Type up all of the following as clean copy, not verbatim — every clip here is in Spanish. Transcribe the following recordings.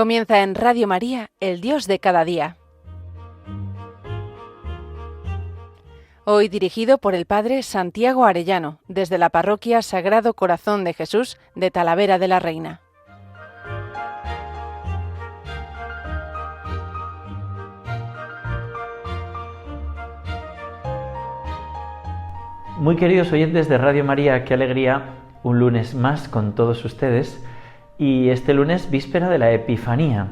Comienza en Radio María, el Dios de cada día. Hoy dirigido por el Padre Santiago Arellano, desde la Parroquia Sagrado Corazón de Jesús de Talavera de la Reina. Muy queridos oyentes de Radio María, qué alegría un lunes más con todos ustedes. Y este lunes, víspera de la Epifanía.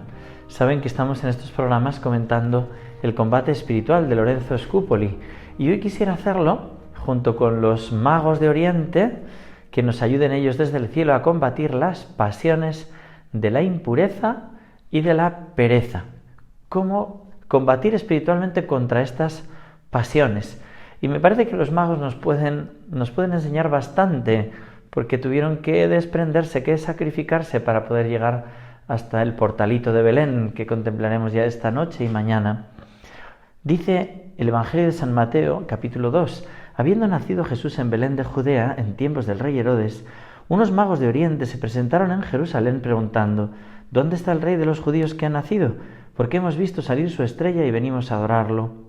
Saben que estamos en estos programas comentando el combate espiritual de Lorenzo Scupoli. Y hoy quisiera hacerlo junto con los magos de Oriente, que nos ayuden ellos desde el cielo a combatir las pasiones de la impureza y de la pereza. ¿Cómo combatir espiritualmente contra estas pasiones? Y me parece que los magos nos pueden enseñar bastante, porque tuvieron que desprenderse, que sacrificarse para poder llegar hasta el portalito de Belén, que contemplaremos ya esta noche y mañana. Dice el Evangelio de San Mateo, capítulo 2, habiendo nacido Jesús en Belén de Judea, en tiempos del rey Herodes, unos magos de Oriente se presentaron en Jerusalén preguntando: ¿Dónde está el rey de los judíos que ha nacido? Porque hemos visto salir su estrella y venimos a adorarlo.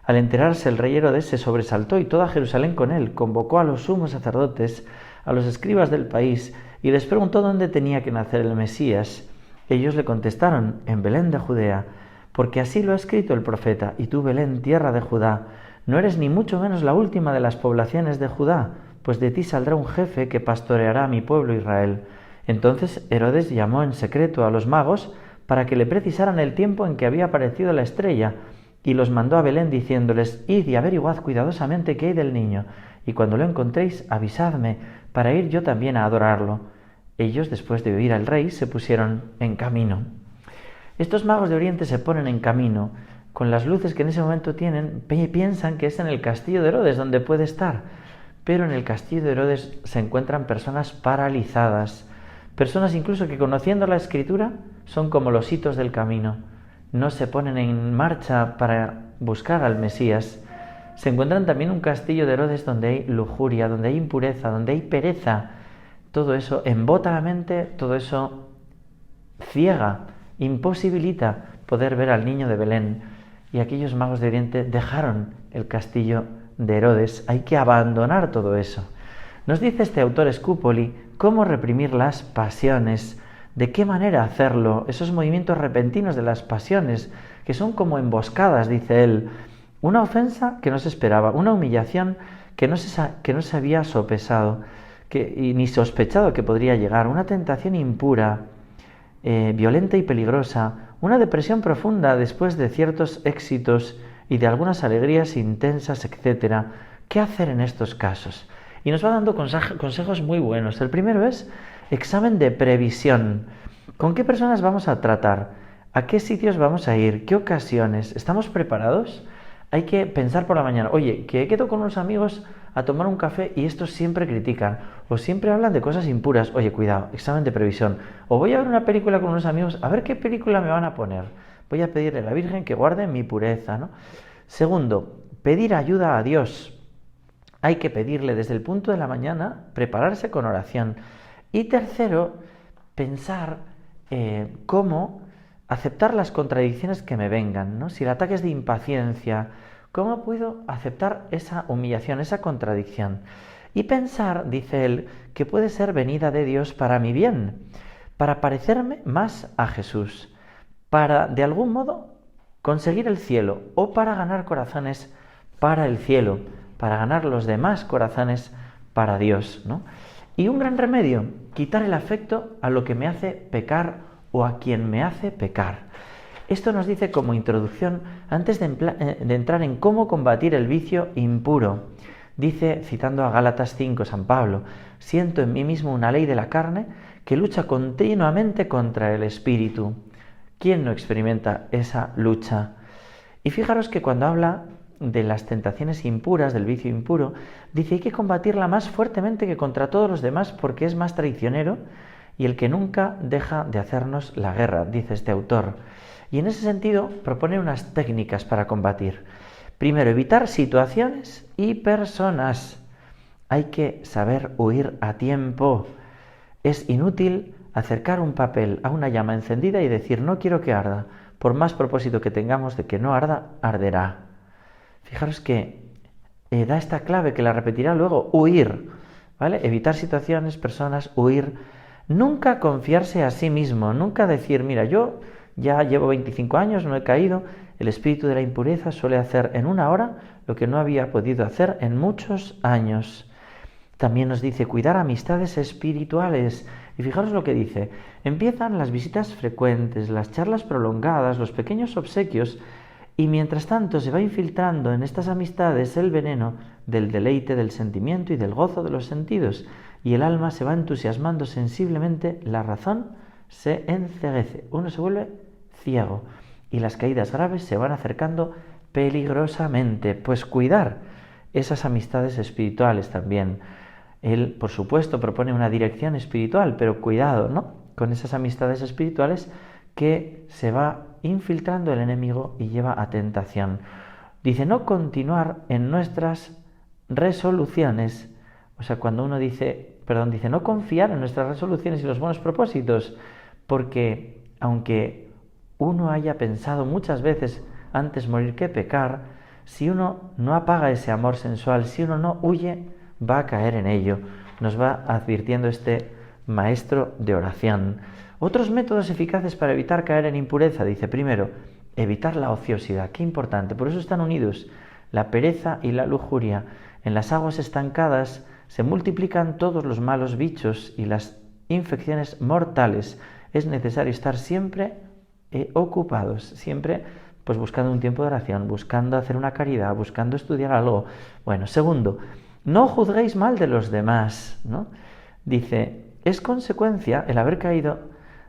Al enterarse el rey Herodes se sobresaltó y toda Jerusalén con él, convocó a los sumos sacerdotes, a los escribas del país, y les preguntó dónde tenía que nacer el Mesías. Ellos le contestaron: en Belén de Judea, porque así lo ha escrito el profeta: y tú, Belén, tierra de Judá, no eres ni mucho menos la última de las poblaciones de Judá, pues de ti saldrá un jefe que pastoreará a mi pueblo Israel. Entonces Herodes llamó en secreto a los magos para que le precisaran el tiempo en que había aparecido la estrella, y los mandó a Belén diciéndoles: id y averiguad cuidadosamente qué hay del niño, y cuando lo encontréis avisadme, para ir yo también a adorarlo. Ellos, después de oír al rey, se pusieron en camino. Estos magos de Oriente se ponen en camino. Con las luces que en ese momento tienen, piensan que es en el castillo de Herodes donde puede estar. Pero en el castillo de Herodes se encuentran personas paralizadas, personas incluso que, conociendo la Escritura, son como los hitos del camino. No se ponen en marcha para buscar al Mesías. Se encuentran también un castillo de Herodes donde hay lujuria, donde hay impureza, donde hay pereza. Todo eso embota la mente, todo eso ciega, imposibilita poder ver al niño de Belén. Y aquellos magos de Oriente dejaron el castillo de Herodes. Hay que abandonar todo eso. Nos dice este autor Scupoli cómo reprimir las pasiones. ¿De qué manera hacerlo? Esos movimientos repentinos de las pasiones, que son como emboscadas, dice él. Una ofensa que no se esperaba, una humillación que no se había sopesado y ni sospechado que podría llegar, una tentación impura, violenta y peligrosa, una depresión profunda después de ciertos éxitos y de algunas alegrías intensas, etc. ¿Qué hacer en estos casos? Y nos va dando consejos muy buenos. El primero es examen de previsión. ¿Con qué personas vamos a tratar? ¿A qué sitios vamos a ir? ¿Qué ocasiones? ¿Estamos preparados? Hay que pensar por la mañana: oye, que quedo con unos amigos a tomar un café y estos siempre critican o siempre hablan de cosas impuras. Oye, cuidado, examen de previsión. O voy a ver una película con unos amigos, a ver qué película me van a poner. Voy a pedirle a la Virgen que guarde mi pureza, ¿no? Segundo, pedir ayuda a Dios. Hay que pedirle desde el punto de la mañana, prepararse con oración. Y tercero, pensar cómo aceptar las contradicciones que me vengan, ¿no? Si el ataque es de impaciencia, ¿cómo puedo aceptar esa humillación, esa contradicción? Y pensar, dice él, que puede ser venida de Dios para mi bien, para parecerme más a Jesús, para, de algún modo, conseguir el cielo, o para ganar corazones para el cielo, para ganar los demás corazones para Dios, ¿no? Y un gran remedio: quitar el afecto a lo que me hace pecar o a quien me hace pecar. Esto nos dice como introducción, antes de entrar en cómo combatir el vicio impuro. Dice, citando a Gálatas 5, San Pablo: siento en mí mismo una ley de la carne que lucha continuamente contra el espíritu. ¿Quién no experimenta esa lucha? Y fijaros que cuando habla de las tentaciones impuras, del vicio impuro, dice: hay que combatirla más fuertemente que contra todos los demás, porque es más traicionero y el que nunca deja de hacernos la guerra, dice este autor. Y en ese sentido propone unas técnicas para combatir. Primero, evitar situaciones y personas. Hay que saber huir a tiempo. Es inútil acercar un papel a una llama encendida y decir, no quiero que arda, por más propósito que tengamos de que no arda, arderá. Fijaros que da esta clave que la repetirá luego, huir, ¿vale? Evitar situaciones, personas, huir. Nunca confiarse a sí mismo, nunca decir, mira, yo ya llevo 25 años, no he caído. El espíritu de la impureza suele hacer en una hora lo que no había podido hacer en muchos años. También nos dice cuidar amistades espirituales. Y fijaros lo que dice, empiezan las visitas frecuentes, las charlas prolongadas, los pequeños obsequios, y mientras tanto se va infiltrando en estas amistades el veneno del deleite, del sentimiento y del gozo de los sentidos, y el alma se va entusiasmando sensiblemente, la razón se enceguece, uno se vuelve ciego, y las caídas graves se van acercando peligrosamente. Pues cuidar esas amistades espirituales también. Él, por supuesto, propone una dirección espiritual, pero cuidado, ¿no?, con esas amistades espirituales que se va infiltrando el enemigo y lleva a tentación. Dice, no continuar en nuestras resoluciones, o sea, cuando uno dice, no confiar en nuestras resoluciones y los buenos propósitos, porque aunque uno haya pensado muchas veces antes morir que pecar, si uno no apaga ese amor sensual, si uno no huye, va a caer en ello. Nos va advirtiendo este maestro de oración. Otros métodos eficaces para evitar caer en impureza, dice, primero, evitar la ociosidad. Qué importante, por eso están unidos la pereza y la lujuria. En las aguas estancadas se multiplican todos los malos bichos y las infecciones mortales. Es necesario estar siempre ocupados, siempre pues buscando un tiempo de oración, buscando hacer una caridad, buscando estudiar algo. Bueno, segundo, no juzguéis mal de los demás, ¿no? Dice, es consecuencia el haber caído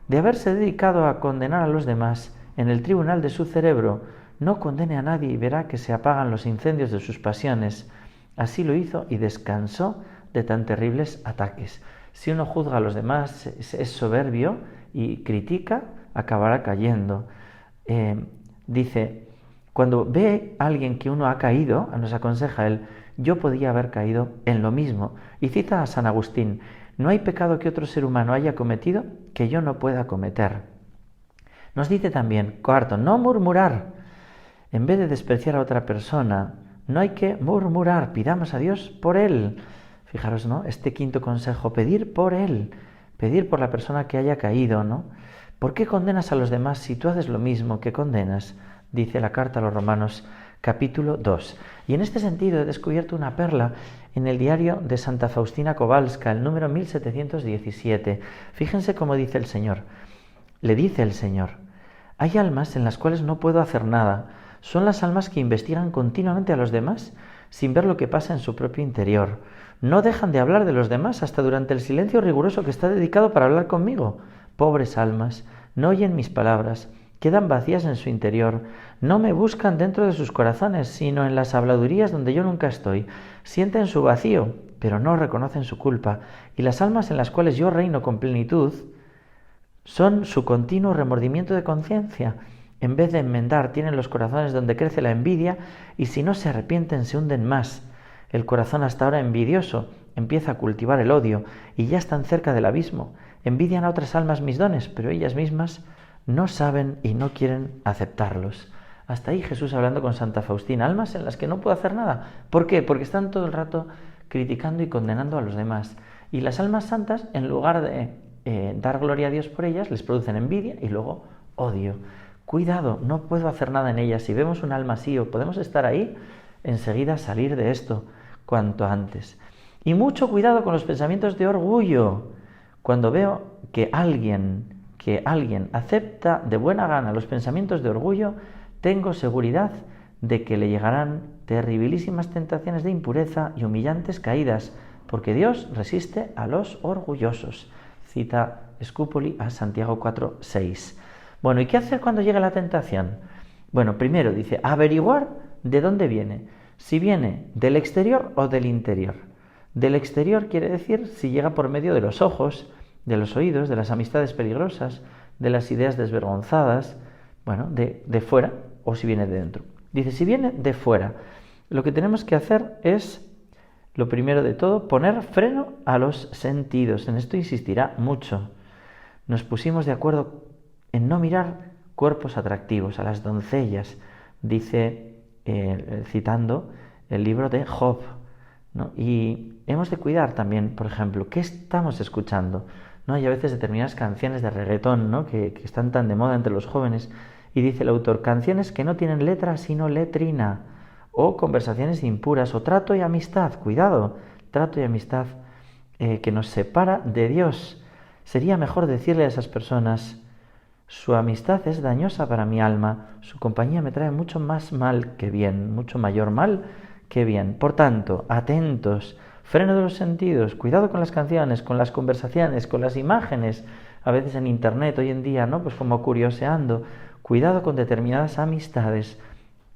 de haberse dedicado a condenar a los demás en el tribunal de su cerebro. No condene a nadie y verá que se apagan los incendios de sus pasiones. Así lo hizo y descansó de tan terribles ataques. Si uno juzga a los demás, es soberbio y critica, acabará cayendo. Dice, cuando ve a alguien que uno ha caído, nos aconseja él, yo podía haber caído en lo mismo. Y cita a San Agustín, no hay pecado que otro ser humano haya cometido que yo no pueda cometer. Nos dice también, cuarto, no murmurar. En vez de despreciar a otra persona, no hay que murmurar, pidamos a Dios por él. Fijaros, ¿no? Este quinto consejo, pedir por él, pedir por la persona que haya caído, ¿no? ¿Por qué condenas a los demás si tú haces lo mismo que condenas? Dice la carta a los Romanos, capítulo 2. Y en este sentido he descubierto una perla en el diario de Santa Faustina Kowalska, el número 1717. Fíjense cómo dice el Señor. Le dice el Señor, hay almas en las cuales no puedo hacer nada. Son las almas que investigan continuamente a los demás sin ver lo que pasa en su propio interior. No dejan de hablar de los demás hasta durante el silencio riguroso que está dedicado para hablar conmigo. Pobres almas, no oyen mis palabras, quedan vacías en su interior, no me buscan dentro de sus corazones, sino en las habladurías donde yo nunca estoy. Sienten su vacío, pero no reconocen su culpa, y las almas en las cuales yo reino con plenitud son su continuo remordimiento de conciencia. En vez de enmendar, tienen los corazones donde crece la envidia, y si no se arrepienten se hunden más. El corazón hasta ahora envidioso empieza a cultivar el odio, y ya están cerca del abismo. Envidian a otras almas mis dones, pero ellas mismas no saben y no quieren aceptarlos. Hasta ahí Jesús hablando con Santa Faustina, almas en las que no puedo hacer nada. ¿Por qué? Porque están todo el rato criticando y condenando a los demás. Y las almas santas, en lugar de dar gloria a Dios por ellas, les producen envidia y luego odio. Cuidado, no puedo hacer nada en ellas. Si vemos un alma así o podemos estar ahí, enseguida salir de esto cuanto antes. Y mucho cuidado con los pensamientos de orgullo. Cuando veo que alguien acepta de buena gana los pensamientos de orgullo, tengo seguridad de que le llegarán terribilísimas tentaciones de impureza y humillantes caídas, porque Dios resiste a los orgullosos. Cita Scupoli a Santiago 4:6. Bueno, ¿y qué hacer cuando llega la tentación? Bueno, primero dice, averiguar de dónde viene, si viene del exterior o del interior. Del exterior quiere decir si llega por medio de los ojos, de los oídos, de las amistades peligrosas, de las ideas desvergonzadas, bueno, de fuera, o si viene de dentro. Dice, si viene de fuera, lo que tenemos que hacer es, lo primero de todo, poner freno a los sentidos. En esto insistirá mucho. nos pusimos de acuerdo en no mirar cuerpos atractivos, a las doncellas, dice, citando el libro de Job, ¿no? Y hemos de cuidar también, por ejemplo, ¿qué estamos escuchando? ¿No? Hay a veces determinadas canciones de reggaetón, ¿no? que están tan de moda entre los jóvenes, y dice el autor, canciones que no tienen letra sino letrina, o conversaciones impuras, o trato y amistad, cuidado, trato y amistad que nos separa de Dios. Sería mejor decirle a esas personas, su amistad es dañosa para mi alma, su compañía me trae mucho más mal que bien, mucho mayor mal que bien. Por tanto, atentos, freno de los sentidos, cuidado con las canciones, con las conversaciones, con las imágenes, a veces en internet hoy en día, ¿no? Pues como curioseando, cuidado con determinadas amistades.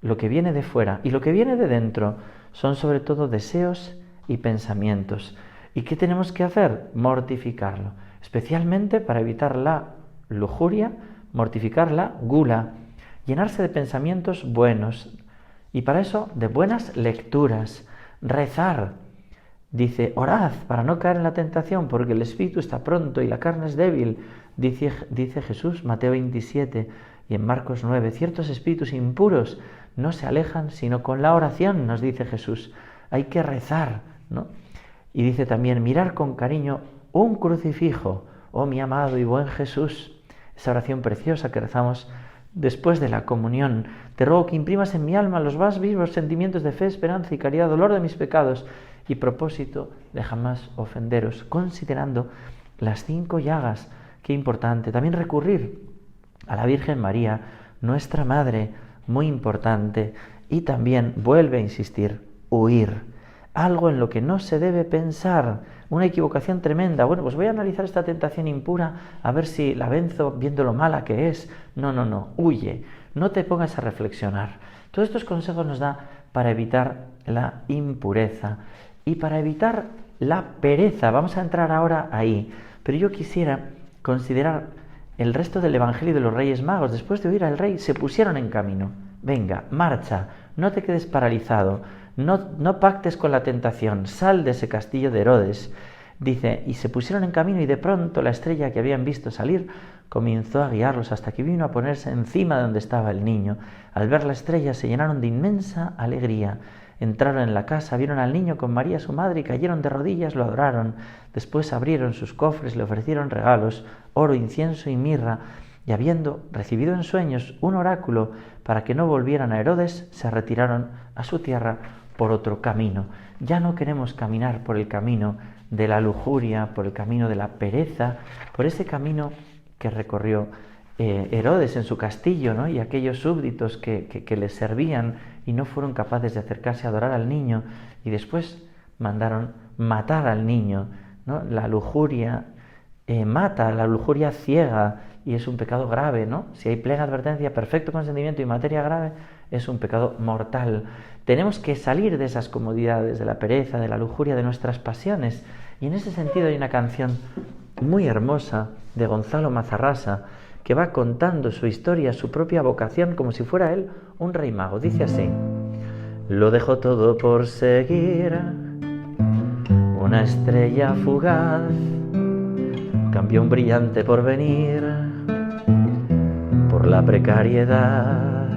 Lo que viene de fuera y lo que viene de dentro son sobre todo deseos y pensamientos. ¿Y qué tenemos que hacer? Mortificarlo, especialmente para evitar la lujuria, mortificar la gula, llenarse de pensamientos buenos y para eso de buenas lecturas, rezar. Dice, orad para no caer en la tentación porque el espíritu está pronto y la carne es débil, dice Jesús, Mateo 27 y en Marcos 9, ciertos espíritus impuros no se alejan sino con la oración, nos dice Jesús, hay que rezar, ¿no? Y dice también, mirar con cariño un crucifijo, oh mi amado y buen Jesús, esa oración preciosa que rezamos después de la comunión. Te ruego que imprimas en mi alma los más vivos sentimientos de fe, esperanza y caridad, dolor de mis pecados y propósito de jamás ofenderos, considerando las 5 llagas. Qué importante. También recurrir a la Virgen María, nuestra Madre, muy importante. Y también, vuelve a insistir, huir. Algo en lo que no se debe pensar, una equivocación tremenda. Bueno, pues voy a analizar esta tentación impura, a ver si la venzo viendo lo mala que es. No, huye, no te pongas a reflexionar. Todos estos consejos nos da para evitar la impureza y para evitar la pereza. Vamos a entrar ahora ahí, pero yo quisiera considerar el resto del Evangelio de los Reyes Magos. Después de oír al rey, se pusieron en camino. Venga, marcha, no te quedes paralizado. No pactes con la tentación, sal de ese castillo de Herodes. Dice, y se pusieron en camino y de pronto la estrella que habían visto salir comenzó a guiarlos hasta que vino a ponerse encima de donde estaba el niño. Al ver la estrella se llenaron de inmensa alegría. Entraron en la casa, vieron al niño con María su madre y cayeron de rodillas, lo adoraron. Después abrieron sus cofres, le ofrecieron regalos, oro, incienso y mirra. Y habiendo recibido en sueños un oráculo para que no volvieran a Herodes, se retiraron a su tierra por otro camino. Ya no queremos caminar por el camino de la lujuria, por el camino de la pereza, por ese camino que recorrió Herodes en su castillo, ¿no? Y aquellos súbditos que le servían y no fueron capaces de acercarse a adorar al niño y después mandaron matar al niño, ¿no? La lujuria mata, la lujuria ciega y es un pecado grave, ¿no? Si hay plena advertencia, perfecto consentimiento y materia grave, es un pecado mortal. Tenemos que salir de esas comodidades, de la pereza, de la lujuria, de nuestras pasiones. Y en ese sentido hay una canción muy hermosa de Gonzalo Mazarrasa que va contando su historia, su propia vocación, como si fuera él un rey mago. Dice así, lo dejo todo por seguir una estrella fugaz, cambió un brillante porvenir por la precariedad.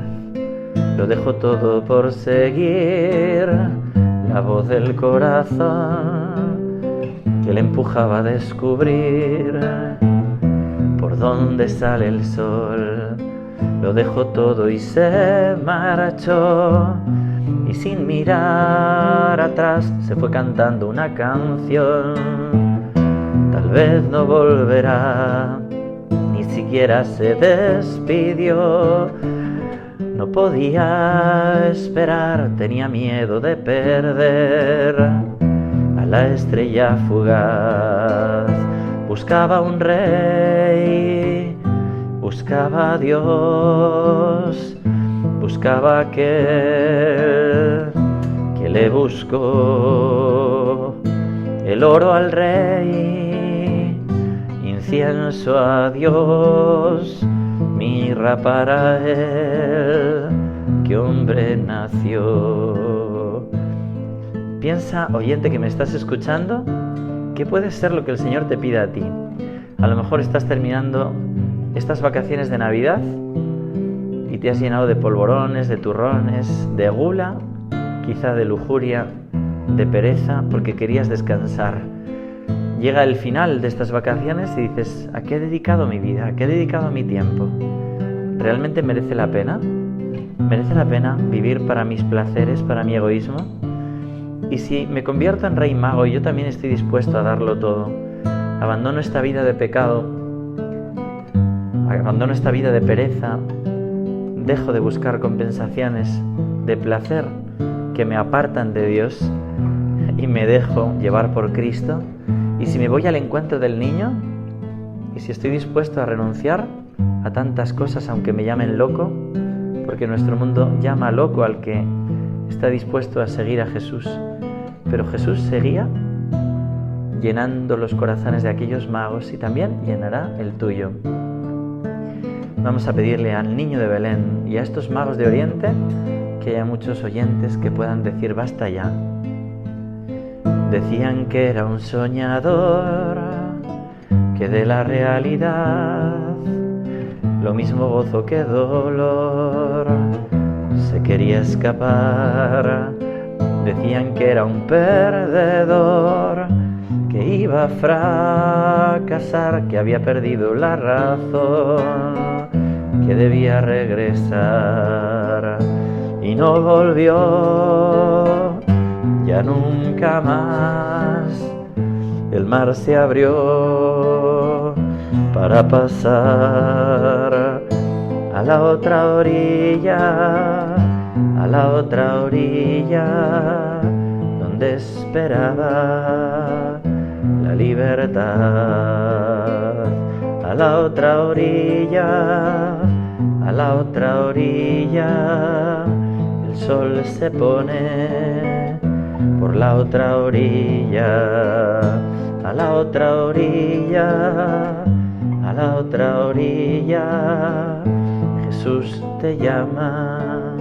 Lo dejo todo por seguir la voz del corazón que le empujaba a descubrir por dónde sale el sol. Lo dejó todo y se marchó y sin mirar atrás se fue cantando una canción. Tal vez no volverá, ni siquiera se despidió. No podía esperar, tenía miedo de perder a la estrella fugaz. Buscaba un rey, buscaba a Dios, buscaba aquel que le buscó. El oro al rey, incienso a Dios, mirra para él, que hombre nació. Piensa, oyente que me estás escuchando, ¿qué puede ser lo que el Señor te pide a ti? A lo mejor estás terminando estas vacaciones de Navidad y te has llenado de polvorones, de turrones, de gula, quizá de lujuria, de pereza, porque querías descansar. Llega el final de estas vacaciones y dices, ¿a qué he dedicado mi vida? ¿A qué he dedicado mi tiempo? ¿Realmente merece la pena? ¿Merece la pena vivir para mis placeres, para mi egoísmo? Y si me convierto en rey mago y yo también estoy dispuesto a darlo todo, abandono esta vida de pecado, abandono esta vida de pereza, dejo de buscar compensaciones de placer que me apartan de Dios y me dejo llevar por Cristo. Y si me voy al encuentro del niño, y si estoy dispuesto a renunciar a tantas cosas aunque me llamen loco, porque nuestro mundo llama loco al que está dispuesto a seguir a Jesús. Pero Jesús seguía llenando los corazones de aquellos magos y también llenará el tuyo. Vamos a pedirle al niño de Belén y a estos magos de Oriente que haya muchos oyentes que puedan decir basta ya. Decían que era un soñador, que de la realidad lo mismo gozo que dolor se quería escapar. Decían que era un perdedor, que iba a fracasar, que había perdido la razón, que debía regresar y no volvió ya nunca más. El mar se abrió para pasar a la otra orilla, a la otra orilla, donde esperaba la libertad. A la otra orilla, a la otra orilla, el sol se pone por la otra orilla. A la otra orilla, a la otra orilla, Jesús te llama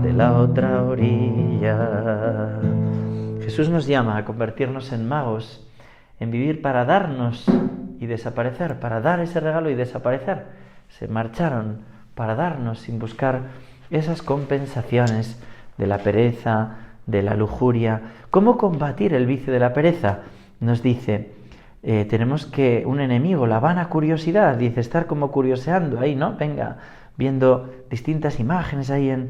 de la otra orilla. Jesús nos llama a convertirnos en magos, en vivir para darnos y desaparecer, para dar ese regalo y desaparecer. Se marcharon para darnos sin buscar esas compensaciones de la pereza, de la lujuria. ¿Cómo combatir el vicio de la pereza? Nos dice, tenemos que un enemigo, la vana curiosidad, dice, estar como curioseando ahí, ¿no? Venga, viendo distintas imágenes ahí en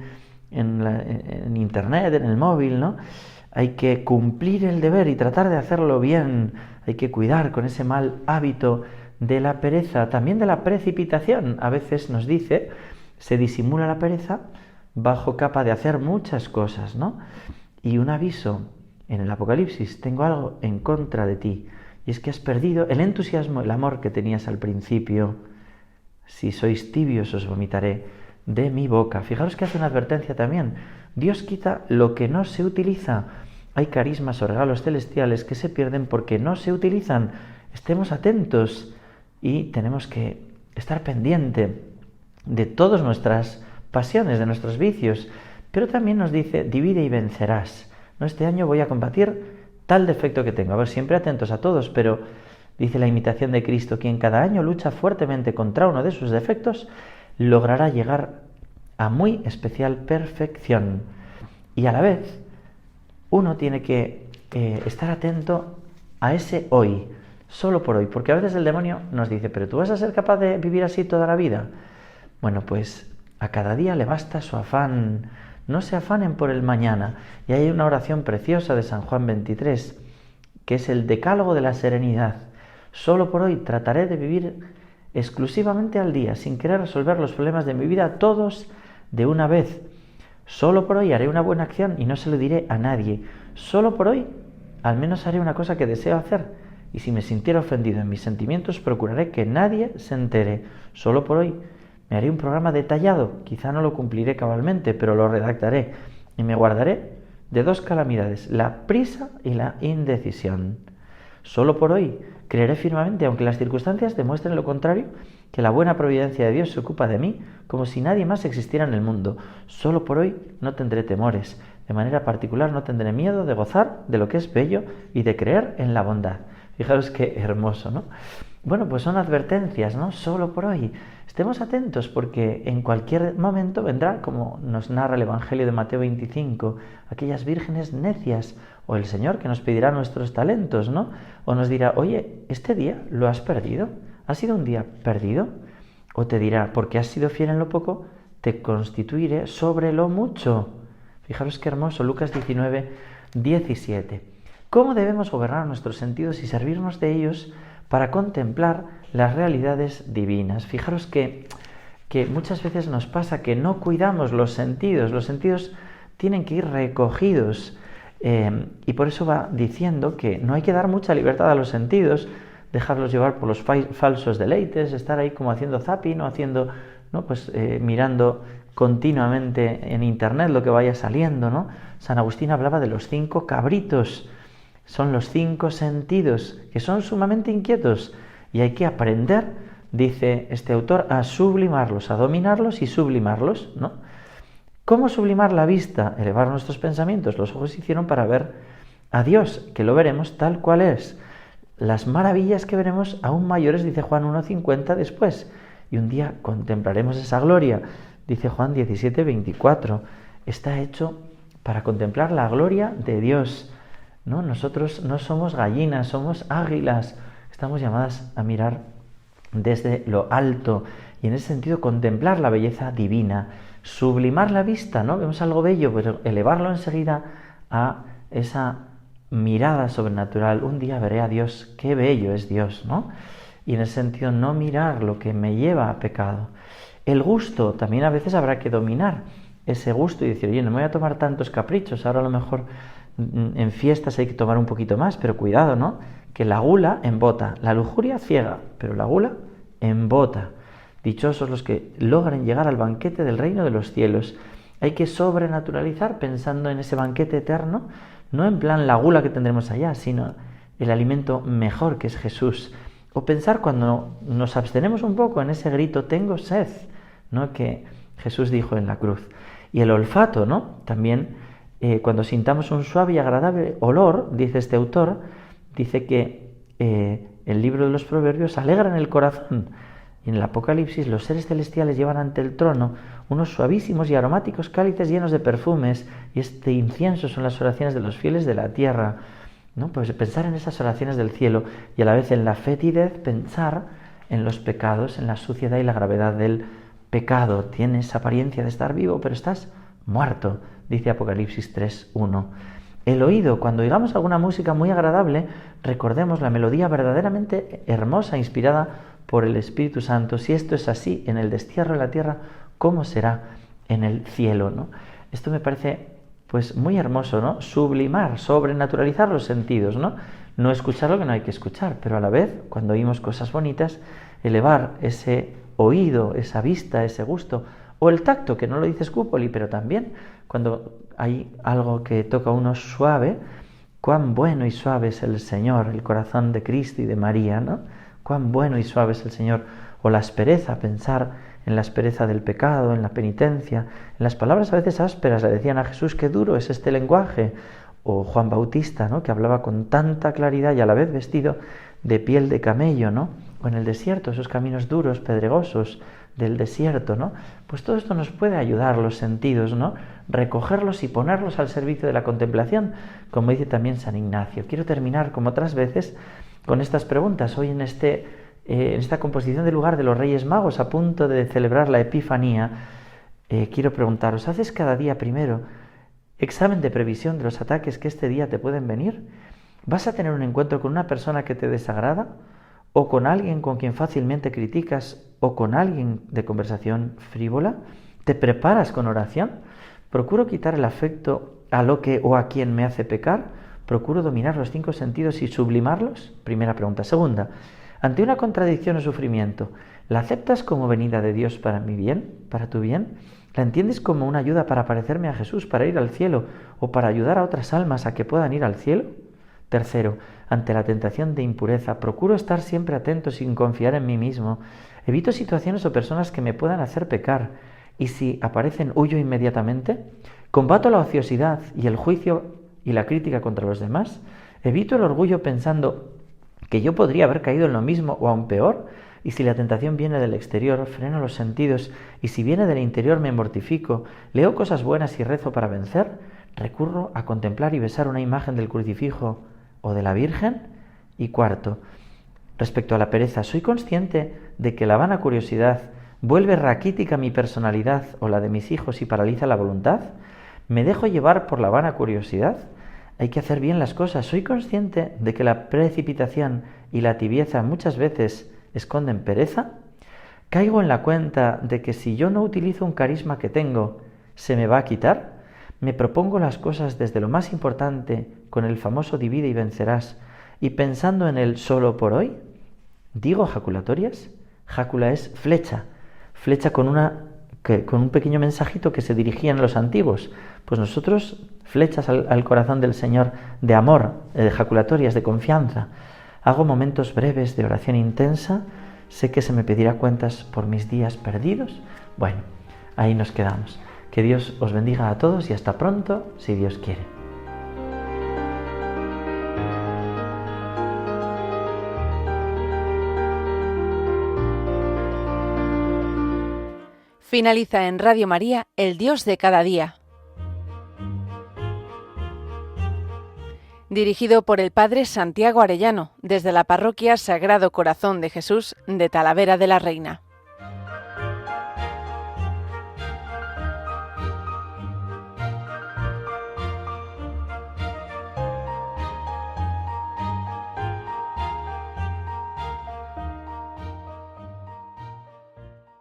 internet, en el móvil, ¿no? Hay que cumplir el deber y tratar de hacerlo bien. Hay que cuidar con ese mal hábito de la pereza, también de la precipitación. A veces nos dice, se disimula la pereza bajo capa de hacer muchas cosas, ¿no? Y un aviso en el Apocalipsis, tengo algo en contra de ti, y es que has perdido el entusiasmo, el amor que tenías al principio. Si sois tibios os vomitaré de mi boca. Fijaros que hace una advertencia también. Dios quita lo que no se utiliza. Hay carismas o regalos celestiales que se pierden porque no se utilizan. Estemos atentos y tenemos que estar pendiente de todas nuestras pasiones, de nuestros vicios. Pero también nos dice, divide y vencerás. No, este año voy a combatir tal defecto que tengo. A ver, siempre atentos a todos, pero dice la imitación de Cristo, quien cada año lucha fuertemente contra uno de sus defectos, logrará llegar a muy especial perfección. Y a la vez, uno tiene que estar atento a ese hoy, solo por hoy, porque a veces el demonio nos dice, pero ¿tú vas a ser capaz de vivir así toda la vida? Bueno, pues a cada día le basta su afán. No se afanen por el mañana. Y hay una oración preciosa de San Juan 23, que es el decálogo de la serenidad. Solo por hoy trataré de vivir exclusivamente al día, sin querer resolver los problemas de mi vida todos de una vez. Solo por hoy haré una buena acción y no se lo diré a nadie. Solo por hoy al menos haré una cosa que deseo hacer. Y si me sintiera ofendido en mis sentimientos, procuraré que nadie se entere. Solo por hoy me haré un programa detallado, quizá no lo cumpliré cabalmente, pero lo redactaré y me guardaré de dos calamidades, la prisa y la indecisión. Solo por hoy creeré firmemente, aunque las circunstancias demuestren lo contrario, que la buena providencia de Dios se ocupa de mí como si nadie más existiera en el mundo. Solo por hoy no tendré temores, de manera particular no tendré miedo de gozar de lo que es bello y de creer en la bondad. Fijaros qué hermoso, ¿no? bueno, pues son advertencias, ¿no? Solo por hoy. Estemos atentos porque en cualquier momento vendrá, como nos narra el Evangelio de Mateo 25, aquellas vírgenes necias o el Señor que nos pedirá nuestros talentos, ¿no? O nos dirá, oye, este día lo has perdido, ¿ha sido un día perdido? O te dirá, porque has sido fiel en lo poco, te constituiré sobre lo mucho. Fijaros qué hermoso, Lucas 19, 17. ¿Cómo debemos gobernar nuestros sentidos y servirnos de ellos para contemplar las realidades divinas? Fijaros que muchas veces nos pasa que no cuidamos los sentidos tienen que ir recogidos, y por eso va diciendo que no hay que dar mucha libertad a los sentidos, dejarlos llevar por los falsos deleites, estar ahí como haciendo zapping o haciendo, ¿no? Mirando continuamente en internet lo que vaya saliendo, ¿no? San Agustín hablaba de los 5 cabritos. Son los 5 sentidos que son sumamente inquietos y hay que aprender, dice este autor, a sublimarlos, a dominarlos y sublimarlos, ¿no? ¿Cómo sublimar la vista? Elevar nuestros pensamientos. Los ojos se hicieron para ver a Dios, que lo veremos tal cual es. Las maravillas que veremos aún mayores, dice Juan 1,50 después. Y un día contemplaremos esa gloria, dice Juan 17, 24. Está hecho para contemplar la gloria de Dios, ¿no? Nosotros no somos gallinas, somos águilas. Estamos llamadas a mirar desde lo alto y en ese sentido contemplar la belleza divina, sublimar la vista, ¿no? Vemos algo bello, pero elevarlo enseguida a esa mirada sobrenatural. Un día veré a Dios, qué bello es Dios, ¿no? Y en ese sentido no mirar lo que me lleva a pecado. El gusto, también a veces habrá que dominar ese gusto y decir, oye, no me voy a tomar tantos caprichos, ahora a lo mejor en fiestas hay que tomar un poquito más, pero cuidado, ¿no? Que la gula embota, la lujuria ciega, pero la gula embota. Dichosos los que logren llegar al banquete del reino de los cielos. Hay que sobrenaturalizar pensando en ese banquete eterno, no en plan la gula que tendremos allá, sino el alimento mejor que es Jesús. O pensar cuando nos abstenemos un poco en ese grito, tengo sed, ¿no? Que Jesús dijo en la cruz. Y el olfato, ¿no? También cuando sintamos un suave y agradable olor, dice este autor, dice que el libro de los Proverbios alegra en el corazón. Y en el Apocalipsis los seres celestiales llevan ante el trono unos suavísimos y aromáticos cálices llenos de perfumes, y este incienso son las oraciones de los fieles de la tierra, ¿no? Pues pensar en esas oraciones del cielo y a la vez en la fetidez pensar en los pecados, en la suciedad y la gravedad del pecado. Tienes apariencia de estar vivo, pero estás muerto, dice Apocalipsis 3:1. El oído, cuando oigamos alguna música muy agradable, recordemos la melodía verdaderamente hermosa, inspirada por el Espíritu Santo. Si esto es así en el destierro de la tierra, ¿cómo será en el cielo, ¿no? Esto me parece pues muy hermoso, ¿no? Sublimar, sobrenaturalizar los sentidos, ¿no? No escuchar lo que no hay que escuchar, pero a la vez, cuando oímos cosas bonitas, elevar ese oído, esa vista, ese gusto, o el tacto, que no lo dice Scupoli, pero también cuando hay algo que toca a uno suave, cuán bueno y suave es el Señor, el corazón de Cristo y de María, ¿no? Cuán bueno y suave es el Señor. O la aspereza, pensar en la aspereza del pecado, en la penitencia, en las palabras a veces ásperas. Le decían a Jesús, qué duro es este lenguaje. O Juan Bautista, ¿no? Que hablaba con tanta claridad y a la vez vestido de piel de camello, ¿no? O en el desierto, esos caminos duros, pedregosos del desierto, ¿no? Pues todo esto nos puede ayudar, los sentidos, ¿no? Recogerlos y ponerlos al servicio de la contemplación, como dice también San Ignacio. Quiero terminar, como otras veces, con estas preguntas. Hoy en esta composición del lugar de los Reyes Magos, a punto de celebrar la Epifanía, quiero preguntaros, ¿haces cada día primero examen de previsión de los ataques que este día te pueden venir? ¿Vas a tener un encuentro con una persona que te desagrada? ¿O con alguien con quien fácilmente criticas? ¿O con alguien de conversación frívola? ¿Te preparas con oración? ¿Procuro quitar el afecto a lo que o a quien me hace pecar? ¿Procuro dominar los 5 sentidos y sublimarlos? Primera pregunta. Segunda, ante una contradicción o sufrimiento, ¿la aceptas como venida de Dios para mi bien, para tu bien? ¿La entiendes como una ayuda para parecerme a Jesús, para ir al cielo o para ayudar a otras almas a que puedan ir al cielo? Tercero, ante la tentación de impureza, ¿procuro estar siempre atento sin confiar en mí mismo? ¿Evito situaciones o personas que me puedan hacer pecar? Y si aparecen, ¿huyo inmediatamente? ¿Combato la ociosidad y el juicio y la crítica contra los demás? ¿Evito el orgullo pensando que yo podría haber caído en lo mismo o aún peor, y si la tentación viene del exterior, freno los sentidos, y si viene del interior me mortifico, leo cosas buenas y rezo para vencer, recurro a contemplar y besar una imagen del crucifijo o de la Virgen. Y cuarto, respecto a la pereza, ¿soy consciente de que la vana curiosidad vuelve raquítica mi personalidad o la de mis hijos y paraliza la voluntad? ¿Me dejo llevar por la vana curiosidad? Hay que hacer bien las cosas. ¿Soy consciente de que la precipitación y la tibieza muchas veces esconden pereza? ¿Caigo en la cuenta de que si yo no utilizo un carisma que tengo, se me va a quitar? ¿Me propongo las cosas desde lo más importante, con el famoso divide y vencerás, y pensando en el solo por hoy? ¿Digo jaculatorias? Jácula es flecha, flecha con un pequeño mensajito que se dirigían los antiguos. Pues nosotros, flechas al corazón del Señor de amor, de jaculatorias, de confianza. Hago momentos breves de oración intensa, sé que se me pedirá cuentas por mis días perdidos. Bueno, ahí nos quedamos. Que Dios os bendiga a todos y hasta pronto, si Dios quiere. Finaliza en Radio María, El Dios de cada día. Dirigido por el Padre Santiago Arellano, desde la Parroquia Sagrado Corazón de Jesús de Talavera de la Reina.